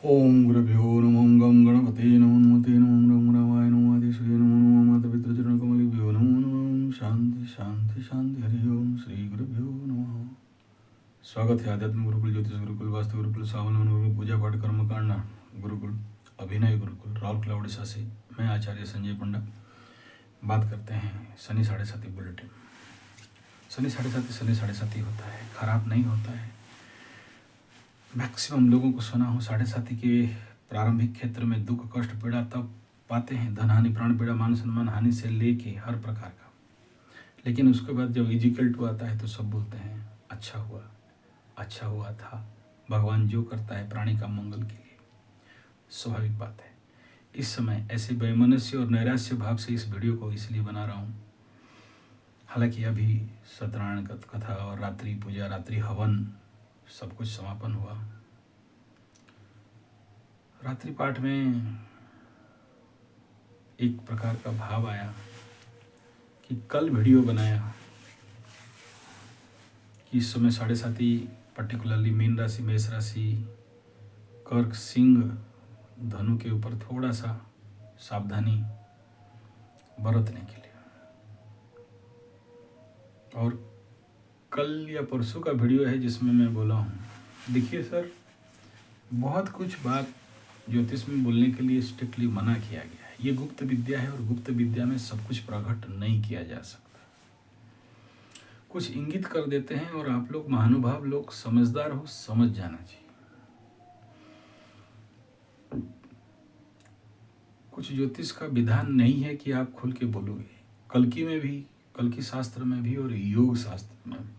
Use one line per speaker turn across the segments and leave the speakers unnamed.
ओम गुरुभ्यो नमः गं गणपते नमो नमते नमो रं रामाय नमो आदिसूर्य नमो नमो मातापितृचरणकमलेभ्यो नमो नमः शांति शांति शांति हरि ओम श्री गुरुभ्यो नमः। स्वागत है आध्यात्म गुरुकुल, ज्योतिष गुरुकुल, वास्तु गुरुकुल, स्वावलंबन गुरुकुल, पूजा पाठ कर्मकांड गुरुकुल, अभिनय गुरुकुल, राउरकेला उड़ीसा से मैं आचार्य संजय पंडा बात करते हैं शनि 7.5 बुलेटिन। शनि 7.5 होता है, खराब नहीं होता है। मैक्सिमम लोगों को सुना हो 7.5 के प्रारंभिक क्षेत्र में दुख कष्ट पीड़ा तब पाते हैं, धन हानि प्राण पीड़ा मान सम्मान हानि से लेके हर प्रकार का। लेकिन उसके बाद जब इजिकल टू आता है तो सब बोलते हैं अच्छा हुआ था। भगवान जो करता है प्राणी का मंगल के लिए, स्वाभाविक बात है। इस समय ऐसे वैमनस्य और नैराश्य भाव से इस वीडियो को इसलिए बना रहा हूँ। हालांकि अभी सत्यनारायण कथा और रात्रि पूजा, रात्रि हवन सब कुछ समापन हुआ। रात्रि पाठ में एक प्रकार का भाव आया कि कल वीडियो बनाया कि इस समय 7.5 पर्टिकुलरली मीन राशि, मेष राशि, कर्क, सिंह, धनु के ऊपर थोड़ा सा सावधानी बरतने के लिए। और कल या परसों का वीडियो है जिसमें मैं बोला हूँ, देखिए सर, बहुत कुछ बात ज्योतिष में बोलने के लिए स्ट्रिक्टली मना किया गया है। ये गुप्त विद्या है और गुप्त विद्या में सब कुछ प्रकट नहीं किया जा सकता। कुछ इंगित कर देते हैं और आप लोग महानुभाव लोग समझदार हो, समझ जाना चाहिए। कुछ ज्योतिष का विधान नहीं है कि आप खुल के बोलोगे। कल्कि में भी, कल्कि शास्त्र में भी और योग शास्त्र में भी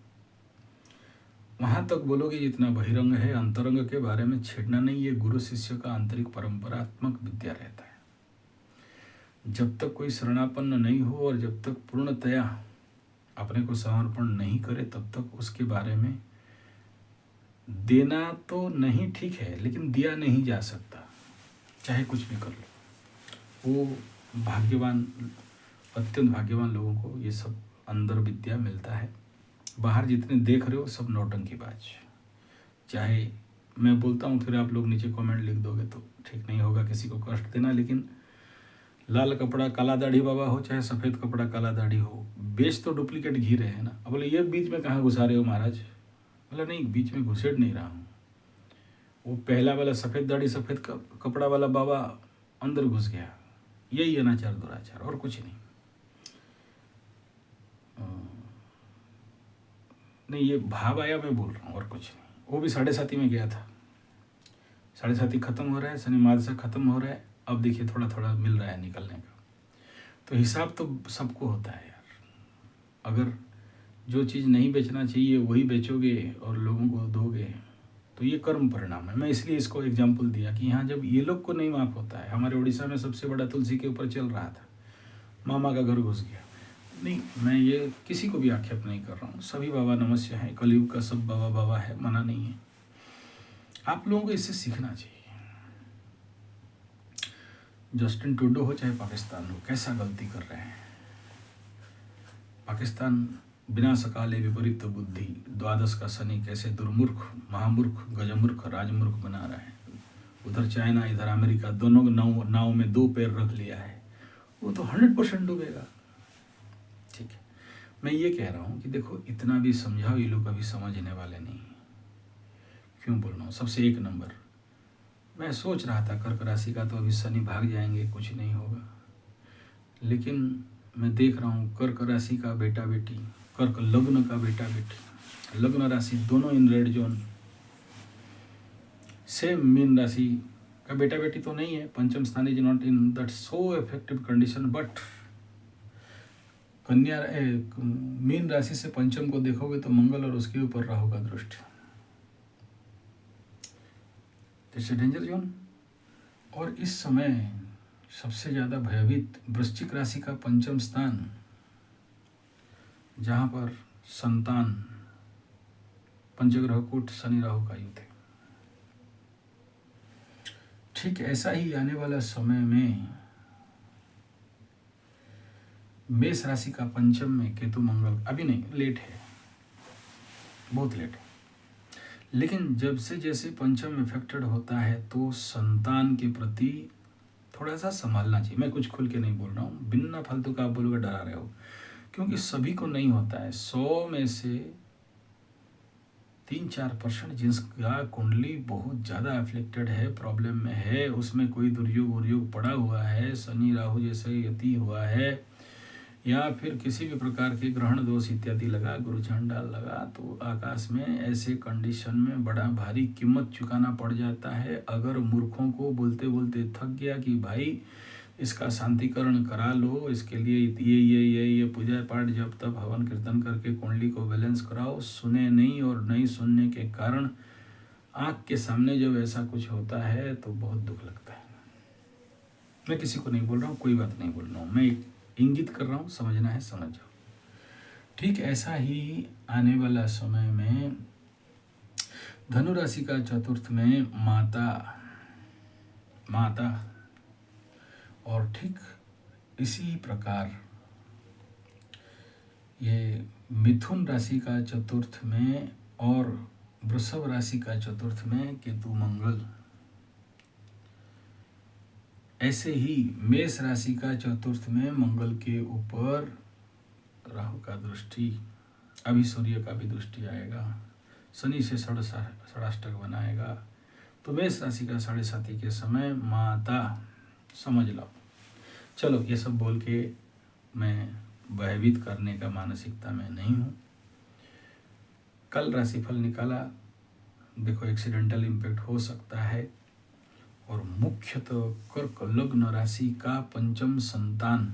वहाँ तक बोलोगे जितना बहिरंग है। अंतरंग के बारे में छेड़ना नहीं। ये गुरु शिष्य का आंतरिक परंपरात्मक विद्या रहता है। जब तक कोई शरणापन्न नहीं हो और जब तक पूर्णतया अपने को समर्पण नहीं करे तब तक उसके बारे में देना तो नहीं, ठीक है, लेकिन दिया नहीं जा सकता, चाहे कुछ भी कर लो। वो भाग्यवान, अत्यंत भाग्यवान लोगों को ये सब अंदर विद्या मिलता है। बाहर जितने देख रहे हो सब नौटंकीबाज। चाहे मैं बोलता हूँ फिर आप लोग नीचे कमेंट लिख दोगे तो ठीक नहीं होगा किसी को कष्ट देना, लेकिन लाल कपड़ा काला दाढ़ी बाबा हो चाहे सफ़ेद कपड़ा काला दाढ़ी हो, बेच तो डुप्लीकेट घी रहे हैं ना। अब बोले ये बीच में कहाँ घुसा रहे हो महाराज? बोला नहीं, बीच में घुसेड़ नहीं रहा हूँ। वो पहला वाला सफ़ेद दाढ़ी सफ़ेद कपड़ा वाला बाबा अंदर घुस गया। यही अनाचार दुराचार और कुछ नहीं। नहीं, ये भाव आया, मैं बोल रहा हूँ और कुछ नहीं। वो भी 7.5 में गया था। 7.5 खत्म हो रहा है, शनि मादशा खत्म हो रहा है। अब देखिए थोड़ा थोड़ा मिल रहा है निकलने का। तो हिसाब तो सबको होता है यार। अगर जो चीज़ नहीं बेचना चाहिए वही बेचोगे और लोगों को दोगे तो ये कर्म परिणाम है। मैं इसलिए इसको एग्जाम्पल दिया कि यहाँ जब ये लोग को नहीं माफ़ होता है। हमारे उड़ीसा में सबसे बड़ा तुलसी के ऊपर चल रहा था, मामा का घर घुस गया। नहीं, मैं ये किसी को भी आक्षेप नहीं कर रहा हूँ। सभी बाबा नमस्य हैं, कलयुग का सब बाबा बाबा है, मना नहीं है। आप लोगों को इससे सीखना चाहिए। जस्टिन ट्रूडो हो चाहे पाकिस्तान हो, कैसा गलती कर रहे हैं। पाकिस्तान बिना सकाले विपरीत बुद्धि, द्वादश का शनि कैसे दुर्मूर्ख, महामूर्ख, गजमूर्ख, राजमूर्ख बना रहा है। उधर चाइना, इधर अमेरिका, दोनों नाव में 2 पैर रख लिया है। वो तो 100% डूबेगा। ठीक है, मैं ये कह रहा हूँ कि देखो, इतना भी समझाओ, ये लोग अभी समझने वाले नहीं। क्यों बोल रहा हूँ? सबसे एक नंबर, मैं सोच रहा था कर्क राशि का तो अभी शनि भाग जाएंगे, कुछ नहीं होगा। लेकिन मैं देख रहा हूँ कर्क राशि का बेटा बेटी, कर्क लग्न का बेटा बेटी, लग्न राशि दोनों in red zone, same mean राशि का बेटा बेटी तो नहीं है। पंचम स्थान is not in that so effective condition, but कन्या मीन राशि से पंचम को देखोगे तो मंगल और उसके ऊपर राहु का दृष्टि, इट्स ए डेंजर जोन। और इस समय सबसे ज़्यादा भयभीत वृश्चिक राशि का पंचम स्थान, जहाँ पर संतान, पंचग्रह कूट, शनि राहु का युद्ध है। ठीक ऐसा ही आने वाला समय में मेष राशि का पंचम में केतु मंगल, अभी नहीं, लेट है, बहुत लेट है, लेकिन जब से जैसे पंचम इफेक्टेड होता है तो संतान के प्रति थोड़ा सा संभालना चाहिए। मैं कुछ खुल के नहीं बोल रहा हूँ, बिना फालतू का आप बोलोगे डरा रहे हो, क्योंकि सभी को नहीं होता है। 100 में से 3-4% जिसका कुंडली बहुत ज़्यादा अफ्लिक्टेड है, प्रॉब्लम में है, उसमें कोई दुर्योग उर्योग पड़ा हुआ है, शनि राहु जैसे यति हुआ है, या फिर किसी भी प्रकार के ग्रहण दोष इत्यादि लगा, गुरु चंडाल लगा, तो आकाश में ऐसे कंडीशन में बड़ा भारी कीमत चुकाना पड़ जाता है। अगर मूर्खों को बोलते बोलते थक गया कि भाई इसका शांतिकरण करा लो, इसके लिए ये पूजा पाठ जब तब हवन कीर्तन करके कुंडली को बैलेंस कराओ, सुने नहीं, और नहीं सुनने के कारण आँख के सामने जब ऐसा कुछ होता है तो बहुत दुख लगता है। मैं किसी को नहीं बोल रहा हूँ, कोई बात नहीं बोल रहा हूँ, मैं इंगित कर रहा हूँ, समझना है समझ जाओ। ठीक ऐसा ही आने वाला समय में धनु राशि का चतुर्थ में माता और ठीक इसी प्रकार ये मिथुन राशि का चतुर्थ में और वृषभ राशि का चतुर्थ में केतु मंगल, ऐसे ही मेष राशि का चतुर्थ में मंगल के ऊपर राहु का दृष्टि, अभी सूर्य का भी दृष्टि आएगा, शनि से षडाष्टक बनाएगा, तो मेष राशि का 7:30 के समय माता समझ लो। चलो ये सब बोल के मैं भयभीत करने का मानसिकता में नहीं हूँ। कल राशिफल निकाला, देखो एक्सीडेंटल इम्पैक्ट हो सकता है, और मुख्यतः कर्क लग्न राशि का पंचम संतान,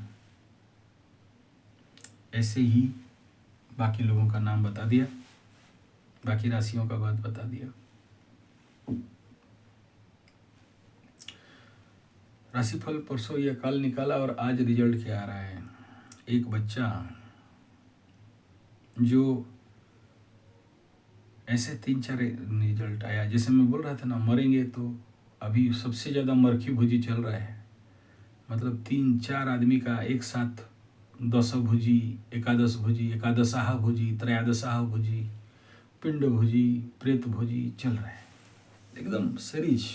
ऐसे ही बाकी लोगों का नाम बता दिया, बाकी राशियों का बात बता दिया। राशिफल परसों या कल निकाला और आज रिजल्ट क्या आ रहा है। एक बच्चा जो ऐसे 3-4 रिजल्ट आया, जैसे मैं बोल रहा था ना मरेंगे, तो अभी सबसे ज़्यादा मरखी भुजी चल रहा है, मतलब 3-4 आदमी का एक साथ 10 भुजी, एकादश भुजी, एकादशाह भुजी, त्रयोदशाह भुजी, पिंड भुजी, प्रेत भुजी चल रहा है, एकदम सीरीज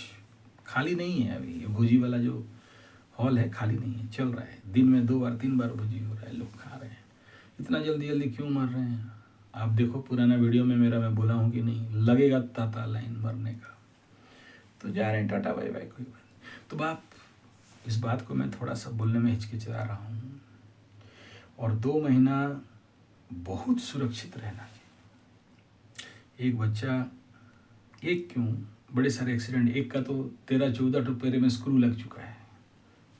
खाली नहीं है। अभी ये भुजी वाला जो हॉल है खाली नहीं है, चल रहा है, दिन में 2 बार 3 बार भुजी हो रहा है, लोग खा रहे हैं। इतना जल्दी जल्दी क्यों मर रहे हैं? आप देखो पुराना वीडियो में मेरा मैं बोला हूँ कि नहीं, लगेगा ताता लाइन मरने का, तो जा रहे हैं टाटा बाय बाय, कोई बात। तो बाप इस बात को मैं थोड़ा सा बोलने में हिचकिचा रहा हूँ, और 2 महीना बहुत सुरक्षित रहना चाहिए। एक बच्चा, एक क्यों, बड़े सारे एक्सीडेंट, एक का तो 13-14 पैरे में स्क्रू लग चुका है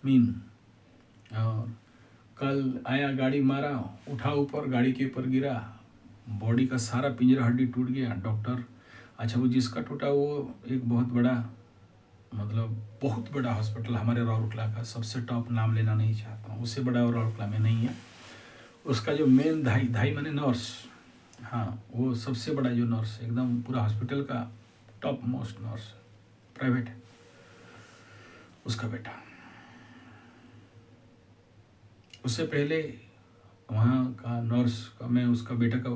मीन, और कल आया गाड़ी मारा, उठा ऊपर, गाड़ी के ऊपर गिरा, बॉडी का सारा पिंजरा हड्डी टूट गया। डॉक्टर, अच्छा वो जिसका टूटा वो एक बहुत बड़ा, मतलब बहुत बड़ा हॉस्पिटल हमारे राउरकेला का, सबसे टॉप, नाम लेना नहीं चाहता हूँ, उससे बड़ा राउरकेला में नहीं है। उसका जो मेन धाई माने नर्स, हाँ वो सबसे बड़ा जो नर्स, एकदम पूरा हॉस्पिटल का टॉप मोस्ट नर्स, प्राइवेट है, उसका बेटा। उससे पहले वहाँ का नर्स का, मैं उसका बेटा का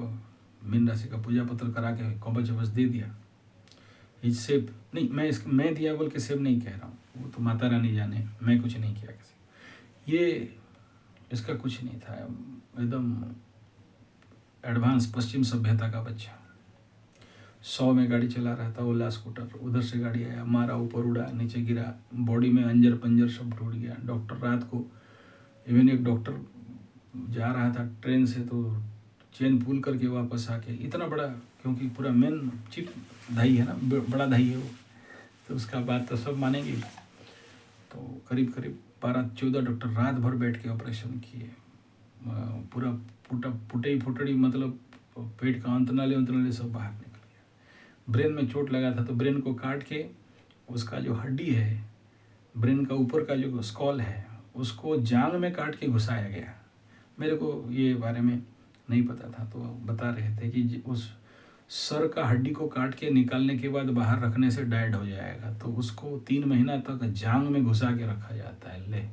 मीन राशि का पूजा पत्र करा के कवच वच दे दिया। ये सेब नहीं, मैं दिया बोल के सेब नहीं कह रहा हूँ, वो तो माता रानी जाने, मैं कुछ नहीं किया किसी, ये इसका कुछ नहीं था, एकदम एडवांस पश्चिम सभ्यता का बच्चा। 100 में गाड़ी चला रहा था, ओला स्कूटर, उधर से गाड़ी आया, मारा, ऊपर उड़ा, नीचे गिरा, बॉडी में अंजर पंजर सब टूट गया। डॉक्टर रात को, इवन एक डॉक्टर जा रहा था ट्रेन से, तो चेन पुल करके वापस आके, इतना बड़ा, क्योंकि पूरा मेन चिप धाई है ना, बड़ा धाई है वो, तो उसका बात तो सब मानेंगे। तो करीब 12-14 डॉक्टर रात भर बैठ के ऑपरेशन किए, पूरा फुटड़ी, मतलब पेट का अंतनाले सब बाहर निकल गया। ब्रेन में चोट लगा था, तो ब्रेन को काट के उसका जो हड्डी है, ब्रेन का ऊपर का जो स्कॉल है, उसको जांग में काट के घुसाया गया। मेरे को ये बारे में नहीं पता था, तो बता रहे थे कि उस सर का हड्डी को काट के निकालने के बाद बाहर रखने से डेड हो जाएगा, तो उसको 3 महीना तक जांग में घुसा के रखा जाता है। ले,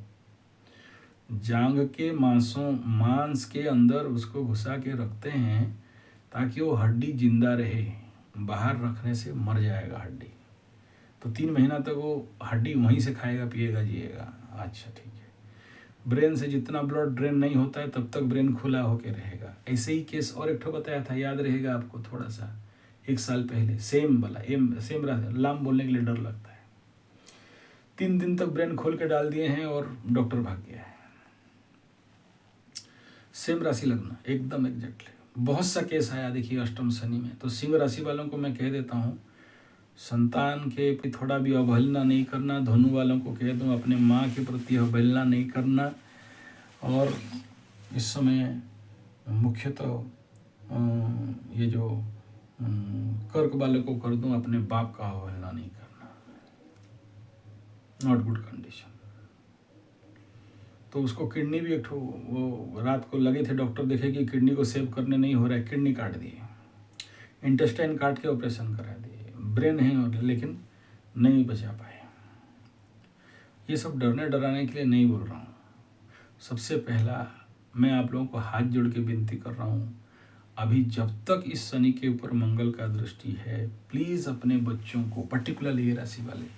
जांग के मांस के अंदर उसको घुसा के रखते हैं ताकि वो हड्डी जिंदा रहे, बाहर रखने से मर जाएगा हड्डी, तो 3 महीना तक वो हड्डी वहीं से खाएगा पिएगा जिएगा। अच्छा ठीक है। ब्रेन से जितना ब्लड ड्रेन नहीं होता है तब तक ब्रेन खुला होकर रहेगा। ऐसे ही केस और एक ठो बताया था, याद रहेगा आपको थोड़ा सा, 1 साल पहले, सेम वाला, सेम लाम बोलने के लिए डर लगता है। 3 दिन तक ब्रेन खोल के डाल दिए हैं और डॉक्टर भाग गया है। सेम राशि लग्न एकदम एग्जैक्टली। बहुत सा केस आया देखिए अष्टम शनि में। तो सिंह राशि वालों को मैं कह देता हूँ, संतान के प्रति थोड़ा भी अवहेलना नहीं करना। धनु वालों को कह दूँ, अपने माँ के प्रति अवहेलना नहीं करना। और इस समय मुख्यतः ये जो कर्क वाले को कर दूँ, अपने बाप का अवहेलना नहीं करना, नॉट गुड कंडीशन। तो उसको किडनी भी एक ठो, वो रात को लगे थे डॉक्टर देखे कि किडनी को सेव करने नहीं हो रहा है, किडनी काट दिए, इंटेस्टाइन काट के ऑपरेशन करा दिए, ब्रेन है लेकिन नहीं बचा पाए। ये सब डरने डराने के लिए नहीं बोल रहा हूँ। सबसे पहला मैं आप लोगों को हाथ जोड़ के विनती कर रहा हूँ, अभी जब तक इस शनि के ऊपर मंगल का दृष्टि है, प्लीज़ अपने बच्चों को, पर्टिकुलरली ये राशि वाले,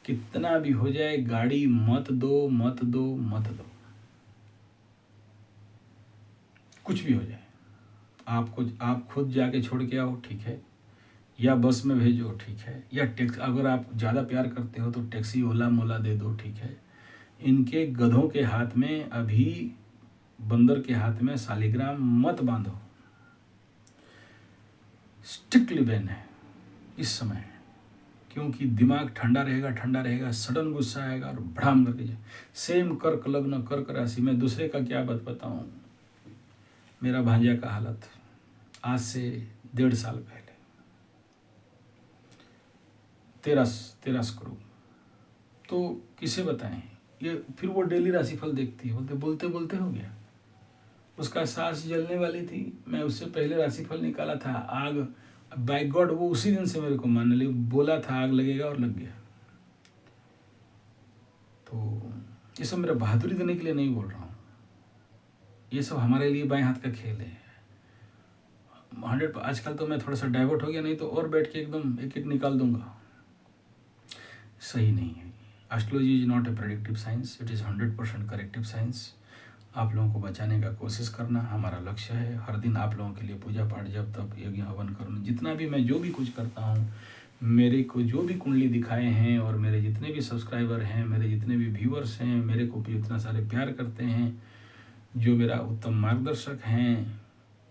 कितना भी हो जाए गाड़ी मत दो, मत दो, मत दो। कुछ भी हो जाए, आप खुद जाके छोड़ के आओ ठीक है, या बस में भेजो ठीक है, या टैक्सी, अगर आप ज़्यादा प्यार करते हो तो टैक्सी ओला मोला दे दो ठीक है। इनके गधों के हाथ में, अभी बंदर के हाथ में शालिग्राम मत बांधो, स्ट्रिक्टली बैन है इस समय। क्योंकि दिमाग ठंडा रहेगा, सडन गुस्सा आएगा और भड़ाम करके जाए। सेम कर्क लग्न, कर्क राशि में दूसरे का क्या बात बताऊं, मेरा भांजा का हालत आज से 1.5 साल पहले 13 करोड़। तो किसे बताएं ये, फिर वो डेली राशिफल देखती है, बोलते बोलते हो गया। उसका सांस जलने वाली थी, मैं उससे पहले राशिफल निकाला था, आग बाय गॉड वो उसी दिन से मेरे को मानने लगी, बोला था आग लगेगा और लग गया। तो ये सब मेरा बहादुरी देने के लिए नहीं बोल रहा हूँ, ये सब हमारे लिए बाएं हाथ का खेल है। 100 आजकल तो मैं थोड़ा सा डाइवर्ट हो गया, नहीं तो और बैठ के एकदम एक एक निकाल दूंगा। सही नहीं है। Astrology is not a predictive science, it is 100% corrective science. आप लोगों को बचाने का कोशिश करना हमारा लक्ष्य है। हर दिन आप लोगों के लिए पूजा पाठ, जब तक यज्ञ हवन करूँ, जितना भी मैं जो भी कुछ करता हूँ, मेरे को जो भी कुंडली दिखाए हैं और मेरे जितने भी सब्सक्राइबर हैं, मेरे जितने भी व्यूअर्स हैं, मेरे को भी इतना सारे प्यार करते हैं, जो मेरा उत्तम मार्गदर्शक हैं,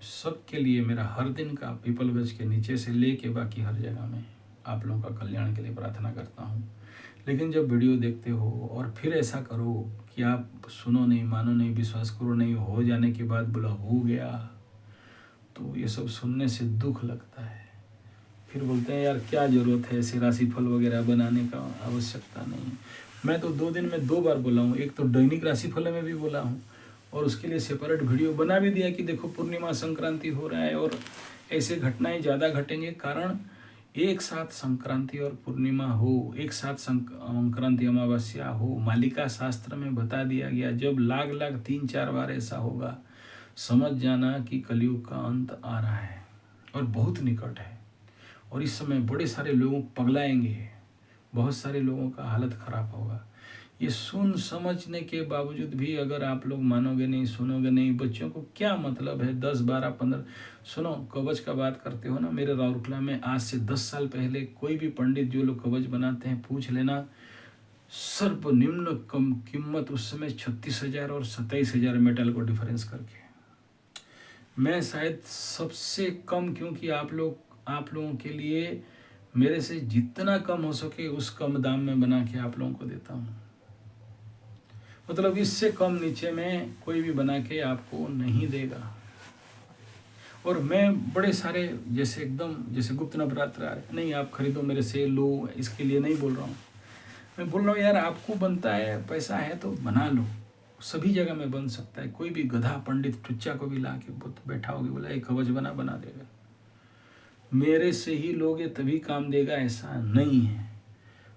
सबके लिए मेरा हर दिन का पीपल गज के नीचे से ले के बाकी हर जगह में आप लोगों का कल्याण के लिए प्रार्थना करता हूँ। लेकिन जब वीडियो देखते हो और फिर ऐसा करो कि आप सुनो नहीं, मानो नहीं, विश्वास करो नहीं, हो जाने के बाद बोला हो गया, तो ये सब सुनने से दुख लगता है। फिर बोलते हैं यार क्या ज़रूरत है ऐसे राशिफल वगैरह बनाने का, आवश्यकता नहीं। मैं तो 2 दिन में 2 बार बोला हूँ, एक तो दैनिक राशिफल में भी बोला हूँ और उसके लिए सेपरेट वीडियो बना भी दिया कि देखो पूर्णिमा संक्रांति हो रहा है और ऐसे घटनाएं ज़्यादा घटेंगे। कारण एक साथ संक्रांति और पूर्णिमा हो, एक साथ संक्रांति अमावस्या हो, मालिका शास्त्र में बता दिया गया। जब लाग 3-4 बार ऐसा होगा, समझ जाना कि कलयुग का अंत आ रहा है और बहुत निकट है। और इस समय बड़े सारे लोग पगलाएंगे, बहुत सारे लोगों का हालत खराब होगा। ये सुन समझने के बावजूद भी अगर आप लोग मानोगे नहीं, सुनोगे नहीं, बच्चों को क्या मतलब है 10, 12, 15। सुनो, कवच का बात करते हो ना, मेरे राउरकेला में आज से 10 साल पहले कोई भी पंडित जो लोग कवच बनाते हैं पूछ लेना, सर्वनिम्न कम कीमत उस समय 36,000 और 27,000 मेटल को डिफरेंस करके। मैं शायद सबसे कम, क्योंकि आप लोगों के लिए मेरे से जितना कम हो सके उस कम दाम में बना के आप लोगों को देता हूँ। मतलब इससे कम नीचे में कोई भी बना के आपको नहीं देगा। और मैं बड़े सारे जैसे एकदम जैसे गुप्त नवरात्र आ रहे, नहीं आप खरीदो मेरे से, लो, इसके लिए नहीं बोल रहा हूँ। मैं बोल रहा हूँ यार आपको बनता है, पैसा है तो बना लो, सभी जगह में बन सकता है। कोई भी गधा पंडित टुच्चा को भी ला के बैठाओगे, बोला एक कवच बना देगा। मेरे से ही लोगे तभी काम देगा ऐसा नहीं है,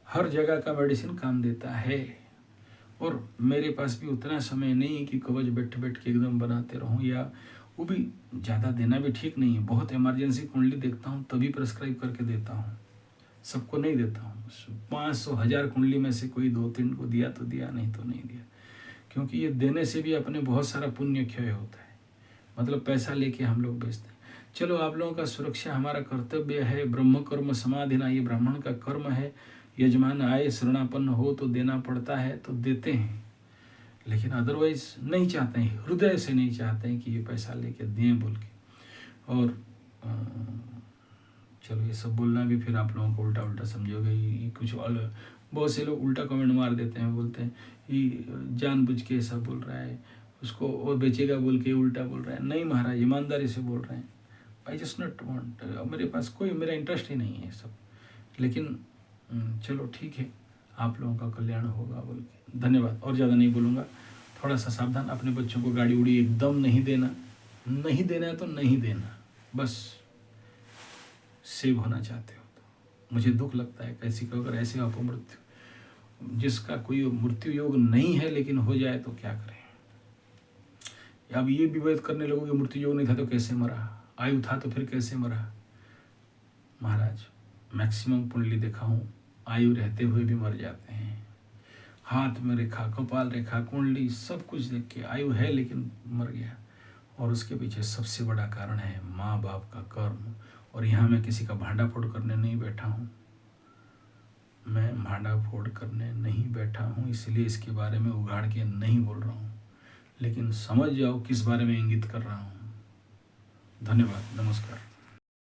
हर जगह का मेडिसिन काम देता है। और मेरे पास भी उतना समय नहीं है कि कवच बैठ के एकदम बनाते रहूं, या वो भी ज़्यादा देना भी ठीक नहीं है। बहुत इमरजेंसी कुंडली देखता हूँ तभी प्रेस्क्राइब करके देता हूँ, सबको नहीं देता हूँ। 500,000 कुंडली में से कोई 2-3 को दिया तो दिया, नहीं तो नहीं दिया, क्योंकि ये देने से भी अपने बहुत सारा पुण्य क्षय होता है। मतलब पैसा लेके हम लोग बेचते हैं। चलो आप लोगों का सुरक्षा हमारा कर्तव्य है। ब्रह्म कर्म समाधिना, ये ब्राह्मण का कर्म है। यजमान आए शरणापन्न हो तो देना पड़ता है, तो देते हैं, लेकिन अदरवाइज नहीं चाहते हैं, हृदय से नहीं चाहते हैं कि ये पैसा लेके दें बोल के। और चलो ये सब बोलना भी फिर आप लोगों को उल्टा उल्टा समझोगे, ये कुछ अलग। बहुत से लोग उल्टा कमेंट मार देते हैं, बोलते हैं ये जानबूझ के ऐसा बोल रहा है, उसको और बेचेगा बोल के उल्टा बोल रहा है। नहीं महाराज, ईमानदारी से बोल रहे हैं। आई जस्ट नॉट वांट, मेरे पास कोई मेरा इंटरेस्ट ही नहीं है सब। लेकिन चलो ठीक है, आप लोगों का कल्याण होगा बोल के धन्यवाद। और ज़्यादा नहीं बोलूँगा। थोड़ा सा सावधान, अपने बच्चों को गाड़ी उड़ी एकदम नहीं देना। नहीं देना है तो नहीं देना, बस सेव होना चाहते हो तो। मुझे दुख लगता है कैसी को अगर ऐसे अपमृत्यु, जिसका कोई मृत्यु योग नहीं है लेकिन हो जाए तो क्या करें। अब ये विवेद करने लोगों की मृत्यु योग नहीं था तो कैसे मरा, आयु था तो फिर कैसे मरा। महाराज मैक्सिमम कुंडली देखा हूँ, आयु रहते हुए भी मर जाते हैं। हाथ में रेखा, कपाल रेखा, कुंडली सब कुछ देख के आयु है लेकिन मर गया। और उसके पीछे सबसे बड़ा कारण है माँ बाप का कर्म। और यहाँ मैं किसी का भांडा फोड़ करने नहीं बैठा हूँ, मैं भांडा फोड़ करने नहीं बैठा हूँ, इसलिए इसके बारे में उगाड़ के नहीं बोल रहा हूँ। लेकिन समझ जाओ किस बारे में इंगित कर रहा हूँ। धन्यवाद, नमस्कार।